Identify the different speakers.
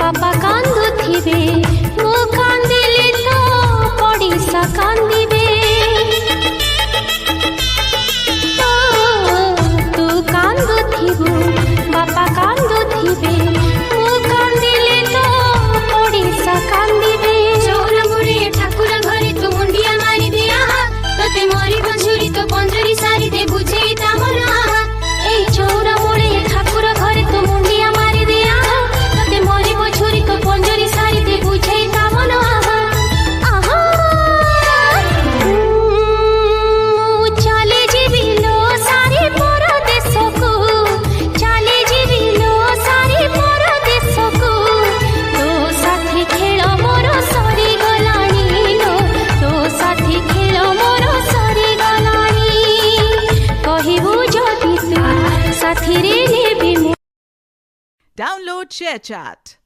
Speaker 1: बापा कांदुथिबे मु कांदिले तो पड़िसा कांदिबे तू कांदुथिबु बापा कांदुथिबे मु कांदिले तो पड़िसा कांदिबे
Speaker 2: चौरा मुड़े ठाकुर घरे तू मुंडिया मारी दे आहा तते मोरी बंझुरी तो पंजरी सारी दे बुझे ता मन आहा ए चौरा मुड़े ठाकुर घरे तू मुंडिया मारी दे आहा तते मोरी बंझुरी तो पंजरी सारी दे बुझे ता मन आहा
Speaker 1: आहा चले जीवी लो सारी परदेश को चले जीवी लो सारी परदेश को तो साथी खेल मोर सरी गलानी लो तो साथी खेल मोर सरी गलानी कहिबु जदि तू साथी रे नेबी
Speaker 3: Download ShareChat.